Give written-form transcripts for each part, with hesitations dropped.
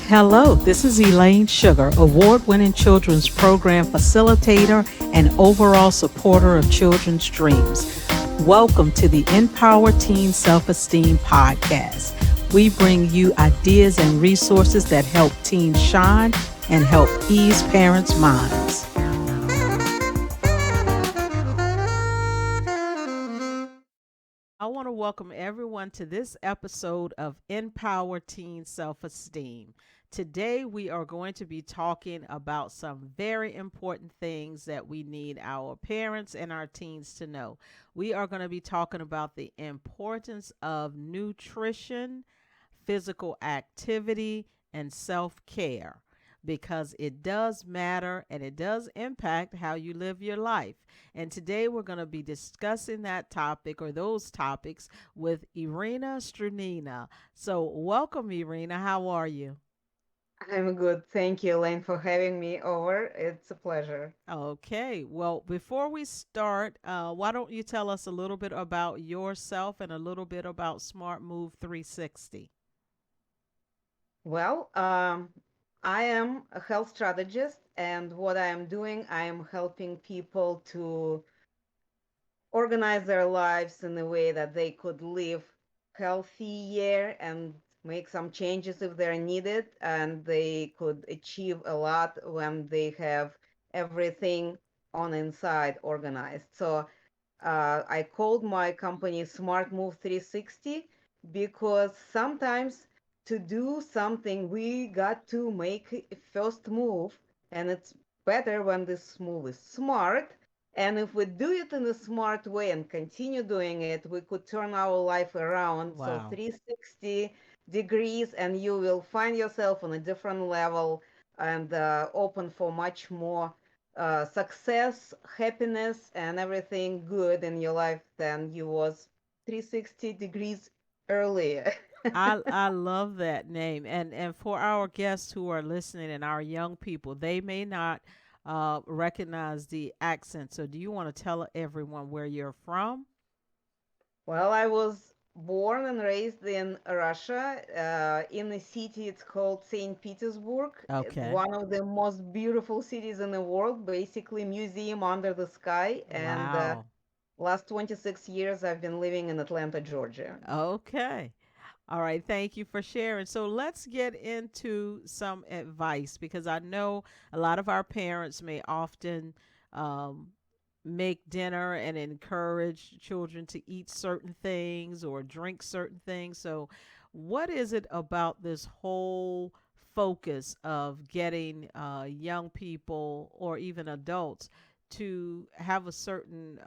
Hello, this is Elaine Sugar, award winning children's program facilitator and overall supporter of children's dreams. Welcome to the Empower Teen Self Esteem podcast. We bring you ideas and resources that help teens shine and help ease parents' minds. I want to welcome everyone to this episode of Empower Teen Self Esteem. Today, we are going to be talking about some very important things that we need our parents and our teens to know. We are going to be talking about the importance of nutrition, physical activity, and self care because it does matter and it does impact how you live your life. And today we're going to be discussing that topic or those topics with Irina Strunina. So, welcome, Irina. How are you? I'm good. Thank you, Elaine, for having me over. It's a pleasure. Okay. Well, before we start, why don't you tell us a little bit about yourself and a little bit about Smart Move 360? Well, I am a health strategist, and what I am doing, I am helping people to organize their lives in a way that they could live healthier and make some changes if they're needed, and they could achieve a lot when they have everything on inside organized. So I called my company Smart Move 360 because sometimes to do something, we got to make a first move, and it's better when this move is smart. And if we do it in a smart way and continue doing it, we could turn our life around. So Wow. 360 degrees, and you will find yourself on a different level and open for much more success, happiness, and everything good in your life than you was 360 degrees earlier. I love that name, and for our guests who are listening and our young people, they may not recognize the accent. So, do you want to tell everyone where you're from? Well, I was born and raised in Russia, in a city it's called St. Petersburg. It's Okay. one of the most beautiful cities in the world, basically museum under the sky. And Wow. last 26 years I've been living in Atlanta, Georgia. Okay. All right. Thank you for sharing. So let's get into some advice because I know a lot of our parents may often um, make dinner and encourage children to eat certain things or drink certain things. So, what is it about this whole focus of getting young people or even adults to have a certain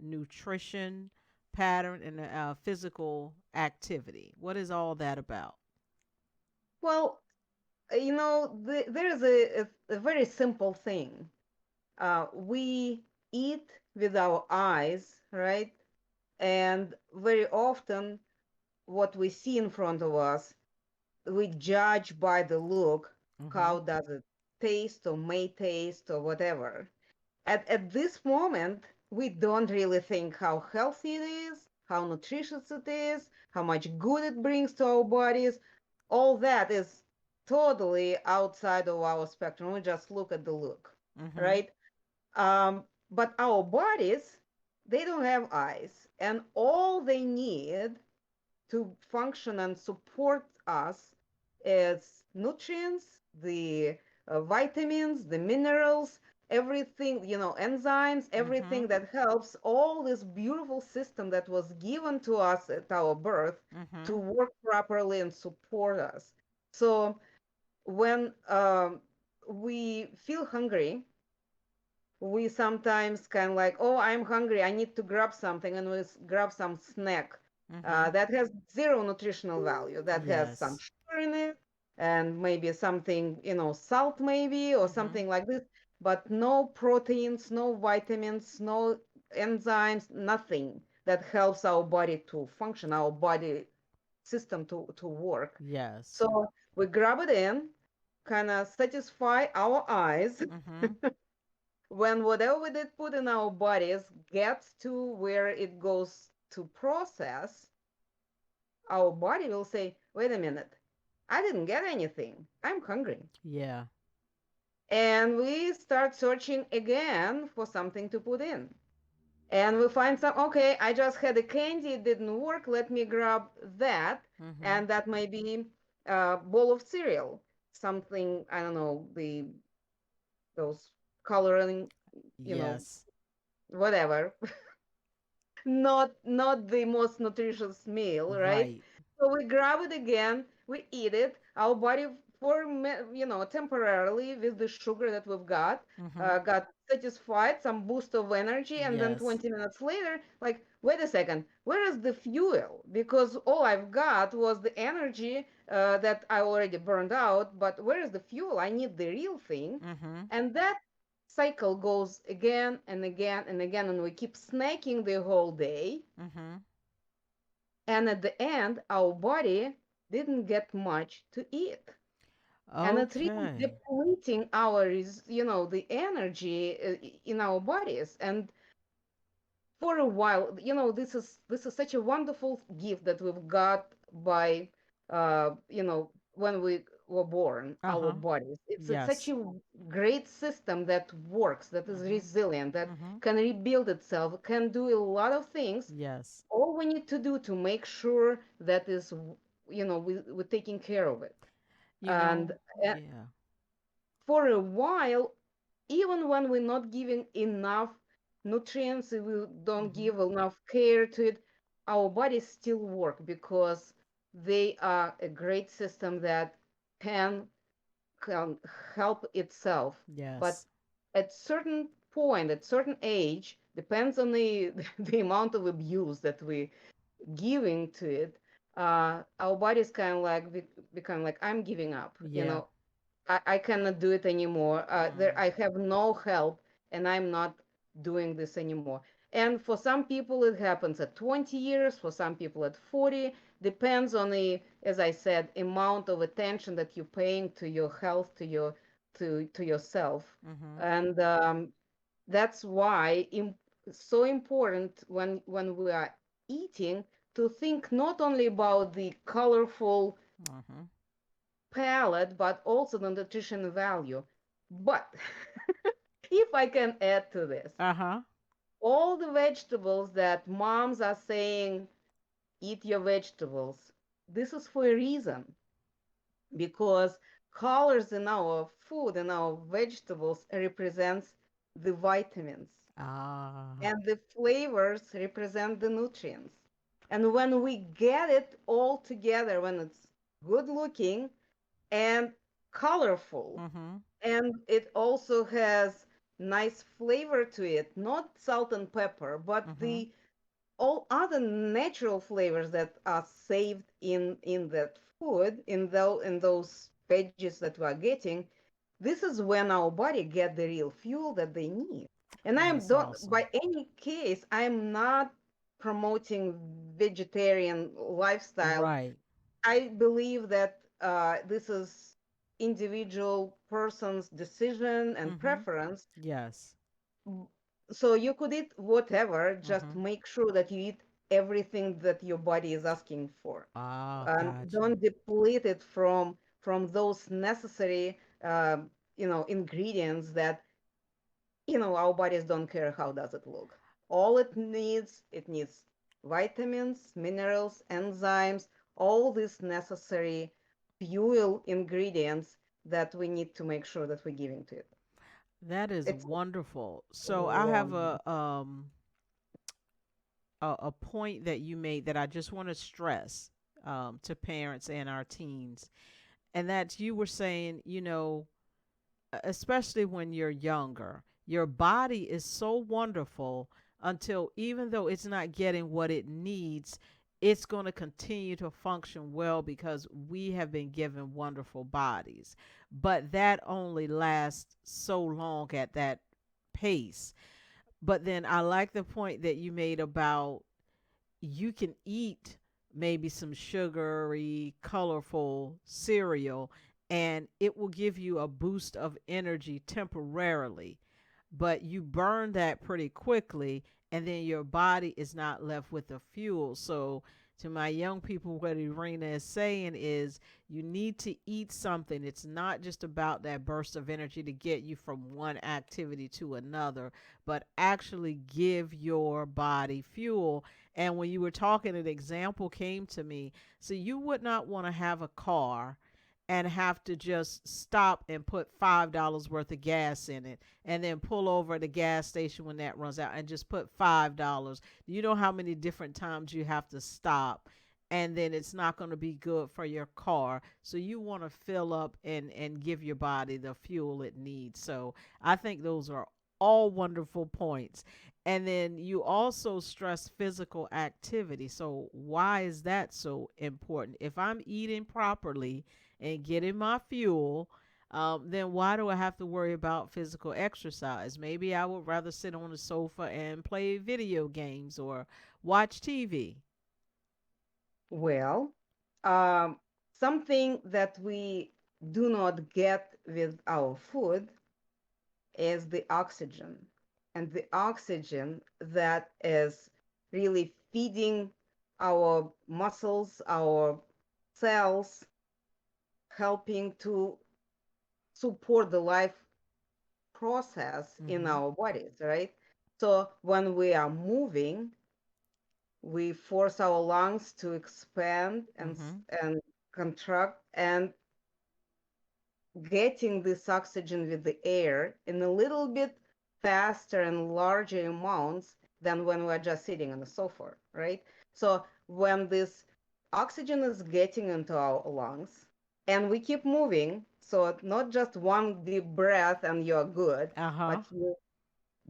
nutrition pattern and physical activity? What is all that about? Well, there is a very simple thing. We eat with our eyes, right? And very often, what we see in front of us, we judge by the look. Mm-hmm. How does it taste, or may taste, or whatever? At this moment, we don't really think how healthy it is, how nutritious it is, how much good it brings to our bodies. All that is totally outside of our spectrum. We just look at the look, Mm-hmm. right? But our bodies, they don't have eyes, and all they need to function and support us is nutrients, the vitamins, the minerals, everything, enzymes, Mm-hmm. everything that helps all this beautiful system that was given to us at our birth to Mm-hmm. work properly and support us. So when we feel hungry, we sometimes kind of like, oh, I'm hungry, I need to grab something, and we grab some snack Mm-hmm. that has zero nutritional value, that has some Yes. sugar in it, and maybe something, salt maybe, or Mm-hmm. something like this, but no proteins, no vitamins, no enzymes, nothing that helps our body to function, our body system to work. Yes. So we grab it in, kind of satisfy our eyes Mm-hmm. when whatever we did put in our bodies gets to where it goes to process, our body will say, wait a minute, I didn't get anything. I'm hungry. Yeah. And we start searching again for something to put in. And we find some, okay, I just had a candy, it didn't work. Let me grab that. Mhm. And that may be a bowl of cereal, something, I don't know, those coloring, you know, Yes. whatever. Not the most nutritious meal, right? Right. So we grab it again, we eat it. Our body, for temporarily with the sugar that we've Mhm. got satisfied, some boost of energy, and then Yes. 20 minutes later, like, wait a second, where is the fuel? Because all I've got was the energy that I already burned out, but where is the fuel? I need the real thing, Mhm. and that cycle goes again and again and again, and we keep snacking the whole day. Mhm. And at the end, our body didn't get much to eat. And it's really Okay. depleting the energy in our bodies. And for a while, this is such a wonderful gift that we've got by, when we were born, our Uh-huh. bodies. It's such Yes. a great system that works, that is Mhm. resilient, that Mhm. can rebuild itself, can do a lot of things. Yes. All we need to do to make sure that we're taking care of it. You And know, uh, yeah. for a while, even when we're not giving enough nutrients, if we don't Mhm. give enough care to it, our bodies still work because they are a great system that can, can help itself. But Yes. at certain point, at certain age, depends on the the amount of abuse that we giving to it, our bodies kind of like become like, I'm giving up. Yeah. I cannot do it anymore. Mm. I have no help, and I'm not doing this anymore. And for some people, it happens at 20 years. For some people, at 40. Depends on the, as I said, amount of attention that you're paying to your health, to yourself. Mhm. And that's why it's so important when we are eating to think not only about the colorful Mhm. palate, but also the nutrition value. But if I can add to this, Uh-huh. all the vegetables that moms are saying, eat your vegetables, this is for a reason, because colors in our food and our vegetables represents the vitamins, Ah. and the flavors represent the nutrients. And when we get it all together, when it's good looking and colorful, Mhm. and it also has nice flavor to it, not salt and pepper, but Mhm. the all other natural flavors that are saved in that food, in those veggies that we are getting. This is when our body get the real fuel that they need. And I'm That's don't awesome. by any case, I'm not promoting vegetarian lifestyle. Right. I believe that this is individual person's decision and Mhm. preference. Yes. So you could eat whatever, just Mhm. make sure that you eat everything that your body is asking for. Ah, gotcha. Don't deplete it from those necessary ingredients that our bodies don't care how does it look. All it needs vitamins, minerals, enzymes, all these necessary fuel ingredients that we need to make sure that we're giving to it. That is It's wonderful. a So I have long. a point that you made that I just want to stress to parents and our teens, and that you were saying, especially when you're younger, your body is so wonderful until, even though it's not getting what it needs, it's going to continue to function well because we have been given wonderful bodies. But that only lasts so long at that pace. But then I like the point that you made about you can eat maybe some sugary, colorful cereal and it will give you a boost of energy temporarily, but you burn that pretty quickly and then your body is not left with the fuel. So To my young people, what Irina is saying is you need to eat something. It's not just about that burst of energy to get you from one activity to another, but actually give your body fuel. And when you were talking, an example came to me. So you would not want to have a car and have to just stop and put $5 worth of gas in it and then pull over at the gas station when that runs out and just put $5. You know how many different times you have to stop, and then it's not going to be good for your car. So you want to fill up and give your body the fuel it needs. So I think those are all wonderful points. And then you also stress physical activity. So why is that so important? If I'm eating properly and getting my fuel, then why do I have to worry about physical exercise? Maybe I would rather sit on the sofa and play video games or watch TV. Well, um, something that we do not get with our food is the oxygen. And the oxygen that is really feeding our muscles, our cells, helping to support the life process in Mm-hmm. our bodies, right? So when we are moving, we force our lungs to expand Mm-hmm. and contract, and getting this oxygen with the air in a little bit faster and larger amounts than when we're just sitting on the sofa, right? So when this oxygen is getting into our lungs and we keep moving, so not just one deep breath and you're good, Uh-huh. but you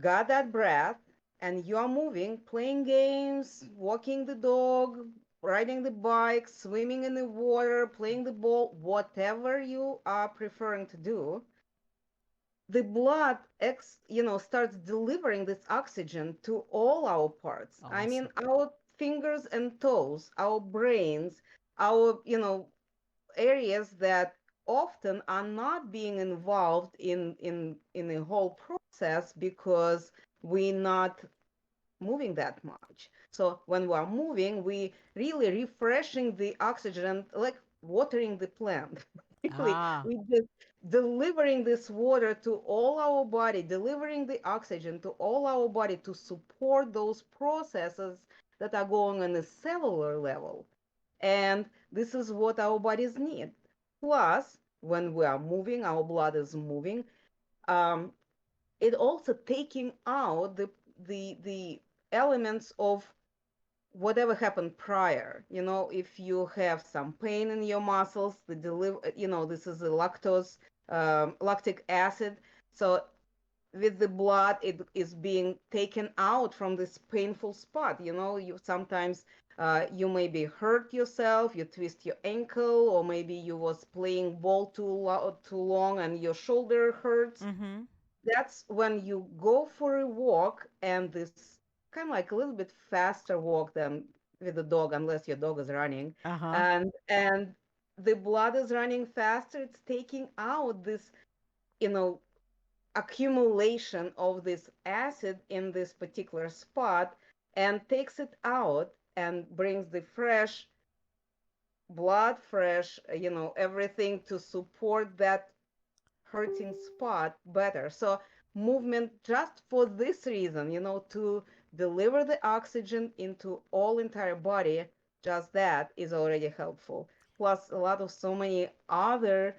got that breath and you're moving, playing games, walking the dog, riding the bike, swimming in the water, playing the ball, whatever you are preferring to do, the blood starts delivering this oxygen to all our parts. I mean, Awesome. our fingers and toes, our brains, our areas that often are not being involved in the whole process because we're not moving that much. So when we are moving, we really refreshing the oxygen, like watering the plant. Really, Ah. we just delivering this water to all our body, delivering the oxygen to all our body to support those processes that are going on a cellular level. And this is what our bodies need. Plus, when we are moving, our blood is moving. Um, it also taking out the elements of whatever happened prior. If you have some pain in your muscles, this is a lactic acid. So with the blood, it is being taken out from this painful spot. You sometimes you maybe hurt yourself, you twist your ankle, or maybe you was playing ball too long and your shoulder hurts. Mm-hmm. That's when you go for a walk, and this kind of like a little bit faster walk than with the dog, unless your dog is running, Uh-huh. and the blood is running faster. It's taking out this you know accumulation of this acid in this particular spot and takes it out and brings the fresh blood, fresh, everything to support that hurting spot better. So movement just for this reason, to deliver the oxygen into all entire body, just that is already helpful. Plus a lot of so many other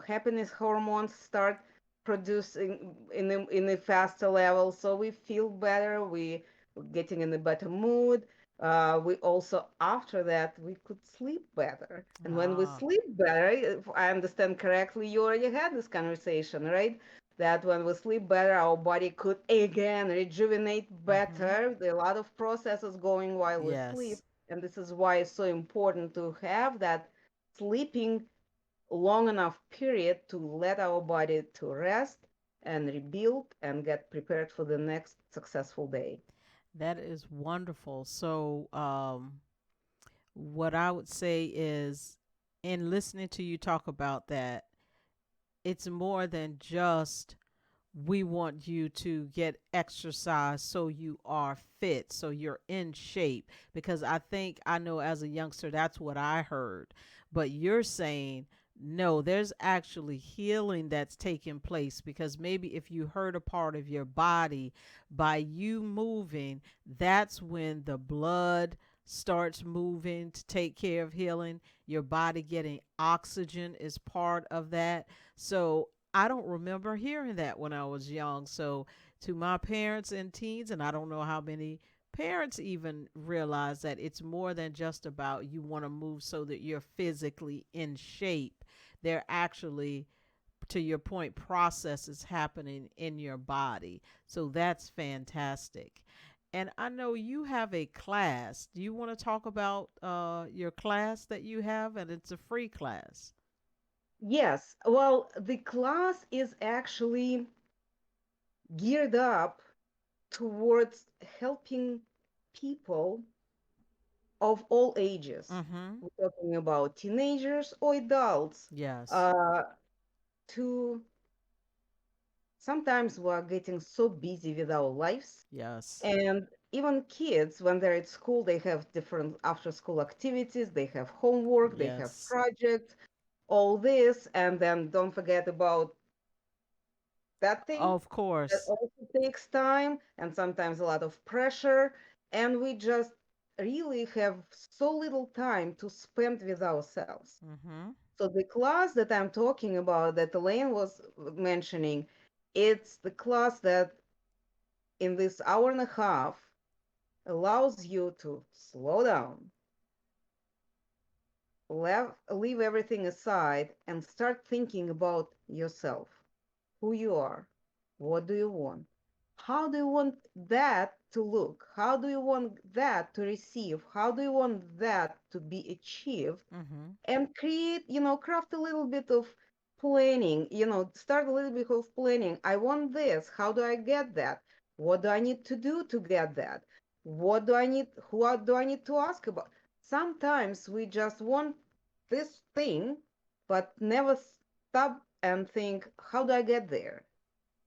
happiness hormones start producing in a faster level. So we feel better, we're getting in a better mood. We also, after that, we could sleep better. And when we Ah. sleep better, if I understand correctly, you already had this conversation, right? That when we sleep better, our body could again rejuvenate Mm-hmm. better. There are a lot of processes going while we sleep. Yes. And this is why it's so important to have that sleeping long enough period to let our body to rest and rebuild and get prepared for the next successful day. That is wonderful. So, what I would say is, in listening to you talk about that, it's more than just we want you to get exercise so you are fit, so you're in shape. Because I think, I know as a youngster, that's what I heard. But you're saying, no, there's actually healing that's taking place, because maybe if you hurt a part of your body, by you moving, that's when the blood starts moving to take care of healing. Your body getting oxygen is part of that. So I don't remember hearing that when I was young. So, to my parents and teens, and I don't know how many parents even realize that it's more than just about you want to move so that you're physically in shape. They're actually, to your point, processes happening in your body. So that's fantastic. And I know you have a class. Do you want to talk about your class that you have? And it's a free class. Yes, well, the class is actually geared up towards helping people of all ages. Mm-hmm. We're talking about teenagers or adults. Yes. Uh, to sometimes we are getting so busy with our lives, Yes. and even kids, when they're at school, they have different after school activities, they have homework, they have Yes. projects, all this, and then don't forget about that thing Of that course. also takes time and sometimes a lot of pressure. And we just really have so little time to spend with ourselves. Mm-hmm. So the class that I'm talking about, that Elaine was mentioning, it's the class that in this hour and a half allows you to slow down, leave everything aside, and start thinking about yourself, who you are, what do you want, how do you want that to look, how do you want that to receive, how do you want that to be achieved, Mm-hmm. and create, craft a little bit of planning, start a little bit of planning. I want this. How do I get that? What do I need to do to get that? What do I need to ask about? Sometimes we just want this thing, but never stop and think, how do I get there?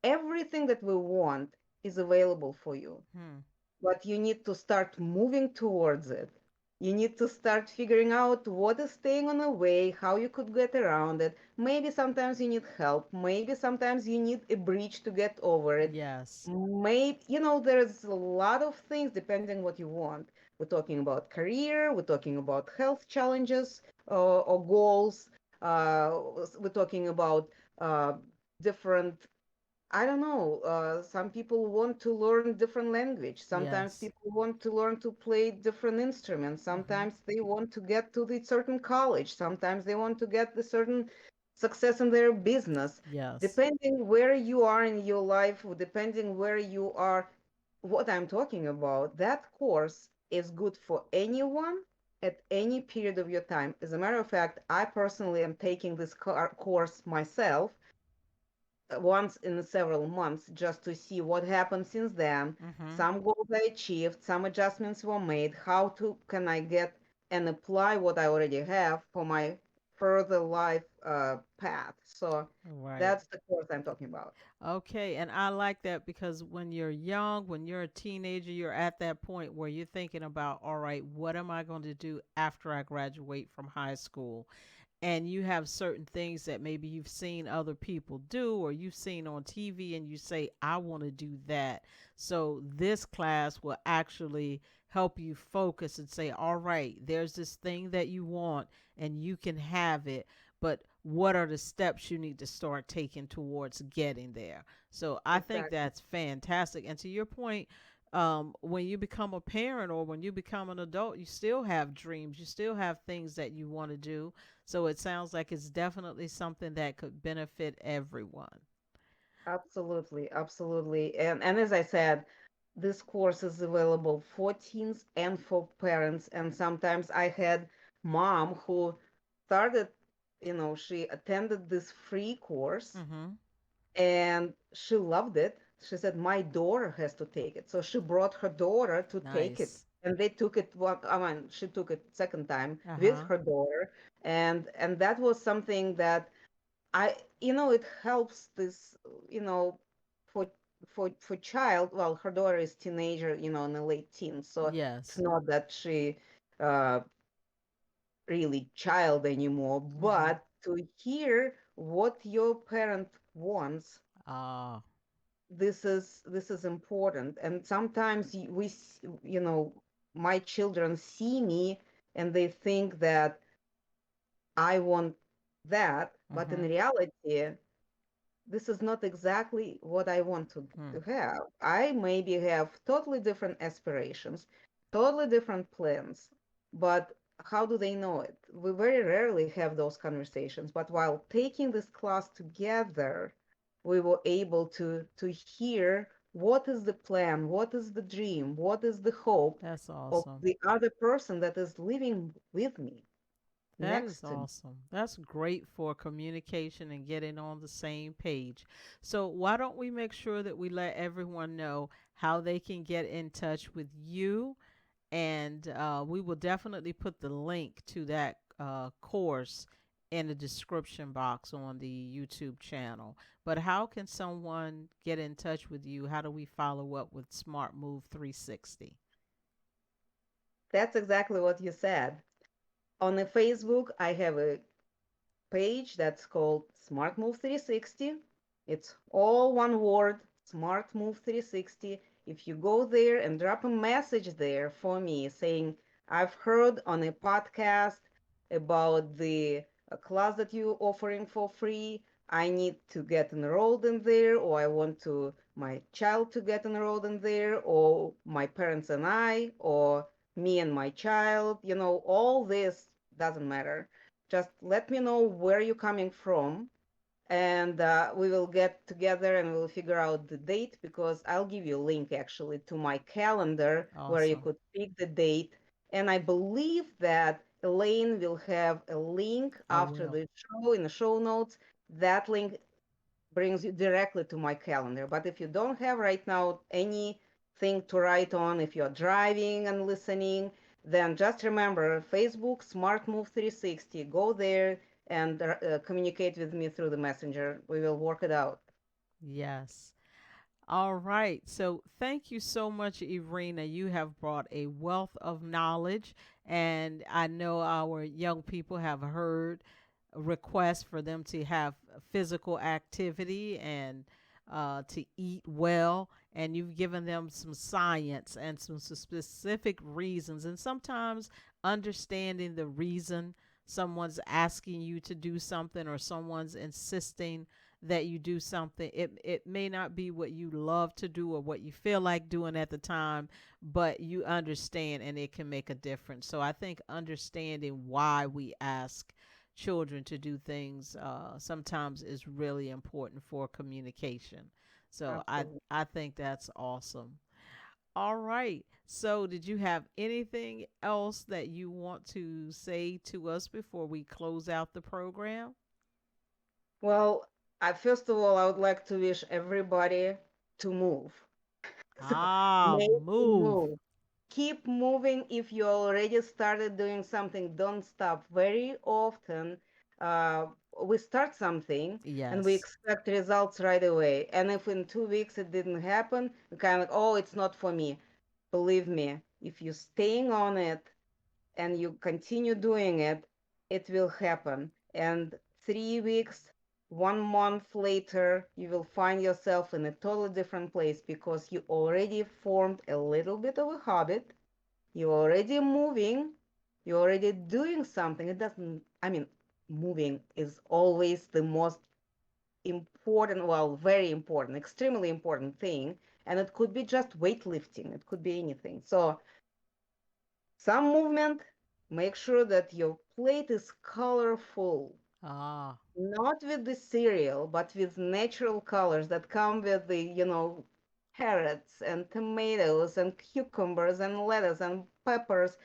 Everything that we want is available for you, Hmm. but you need to start moving towards it. You need to start figuring out what is staying on the way, how you could get around it. Maybe sometimes you need help. Maybe sometimes you need a bridge to get over it. Yes. Maybe, there's a lot of things depending what you want. We're talking about career, we're talking about health challenges or goals. We're talking about uh, different, I don't know. Some people want to learn different language. Sometimes Yes. people want to learn to play different instruments. Mm-hmm. Sometimes they want to get to the certain college. Sometimes they want to get the certain success in their business. Yes. Depending where you are in your life, or depending where you are, what I'm talking about, that course is good for anyone at any period of your time. As a matter of fact, I personally am taking this course myself once in several months just to see what happened since then. Mm-hmm. Some goals I achieved, some adjustments were made. How to can I get and apply what I already have for my further life path? So Right. that's the course I'm talking about. Okay, and I like that, because when you're young, when you're a teenager, you're at that point where you're thinking about, all right, what am I going to do after I graduate from high school? And you have certain things that maybe you've seen other people do, or you've seen on TV, and you say, I want to do that. So this class will actually help you focus and say, all right, there's this thing that you want and you can have it, but what are the steps you need to start taking towards getting there? So I think Exactly. that's fantastic. And to your point, when you become a parent or when you become an adult, you still have dreams, you still have things that you want to do. So it sounds like it's definitely something that could benefit everyone. Absolutely, absolutely. And as I said, this course is available for teens and for parents. And sometimes I had mom who started, she attended this free course Mm-hmm. and she loved it. She said, my daughter has to take it. So she brought her daughter to take it. Nice. And they took it she took it second time with Uh-huh. her daughter. And that was something that it helps this, you know, for for child, well, her daughter is teenager, in the late teens, so it's Yes. not that she uh, really child anymore, Mm-hmm. but to hear what your parent wants, Ah. this is important. And sometimes my children see me and they think that I want that, but in Mm-hmm. reality this is not exactly what I want to have. I maybe have totally different aspirations, totally different plans, but how do they know it? We very rarely have those conversations, but while taking this class together, we were able to hear what is the plan, what is the dream, what is the hope That's of awesome. the other person that is living with me, That is next to me. awesome. That's great for communication and getting on the same page. So, why don't we make sure that we let everyone know how they can get in touch with you? And we will definitely put the link to that course in the description box on the YouTube channel. But how can someone get in touch with you? How do we follow up with Smart Move 360? That's exactly what you said. On the Facebook, I have a page that's called Smart Move 360. It's all one word, Smart Move 360. If you go there and drop a message there for me saying, I've heard on a podcast about the class that you're offering for free. I need to get enrolled in there, or I want to my child to get enrolled in there, or my parents and I, or me and my child. All this doesn't matter. Just let me know where you're coming from, and we will get together and we'll figure out the date, because I'll give you a link actually to my calendar where you Awesome. could pick the date. And I believe that Elaine will have a link I after will. the show in the show notes. That link brings you directly to my calendar. But if you don't have right now anything to write on, if you're driving and listening, then just remember Facebook Smart Move 360. Go there and communicate with me through the messenger. We will work it out. Yes. All right. So thank you so much, Irina. You have brought a wealth of knowledge, and I know our young people have heard requests for them to have physical activity and to eat well. And you've given them some science and some specific reasons, and sometimes understanding the reason someone's asking you to do something or someone's insisting that you do something. It may not be what you love to do or what you feel like doing at the time, but you understand and it can make a difference. So I think understanding why we ask children to do things sometimes is really important for communication. So Absolutely. I think that's awesome. All right. So did you have anything else that you want to say to us before we close out the program? Well, first of all, I would like to wish everybody to move. So Ah, make the move. move. Keep moving. If you already started doing something, don't stop. Very often, uh, we start something and we Yes. expect results right away. And if in 2 weeks it didn't happen, we kind of like, oh, it's not for me. Believe me, if you're staying on it and you continue doing it, it will happen. And 3 weeks, 1 month later, you will find yourself in a totally different place because you already formed a little bit of a habit. You're already moving. You're already doing something. It doesn't, I mean, moving is always the most important, well, very important, extremely important thing. And it could be just weightlifting, it could be anything. So some movement, make sure that your plate is colorful, Ah, not with the cereal, but with natural colors that come with the, carrots and tomatoes and cucumbers and lettuce and peppers,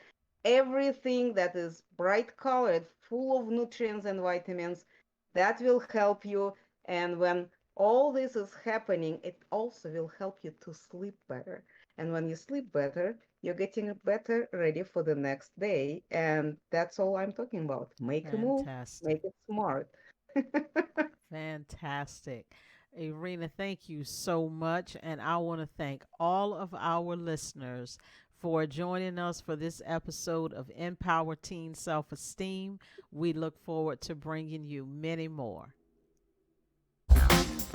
everything that is bright colored, full of nutrients and vitamins, that will help you. And when all this is happening, it also will help you to sleep better. And when you sleep better, you're getting better ready for the next day. And that's all I'm talking about. Make a move, fantastic. make it smart. Fantastic. Irina, thank you so much. And I want to thank all of our listeners for joining us for this episode of Empower Teen Self Esteem. We look forward to bringing you many more.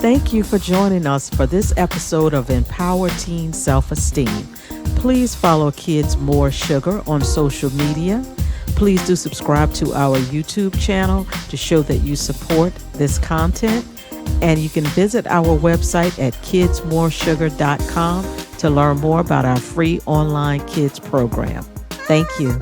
Thank you for joining us for this episode of Empower Teen Self Esteem. Please follow Kids More Sugar on social media. Please do subscribe to our YouTube channel to show that you support this content. And you can visit our website at kidsmoresugar.com to learn more about our free online kids program. Thank you.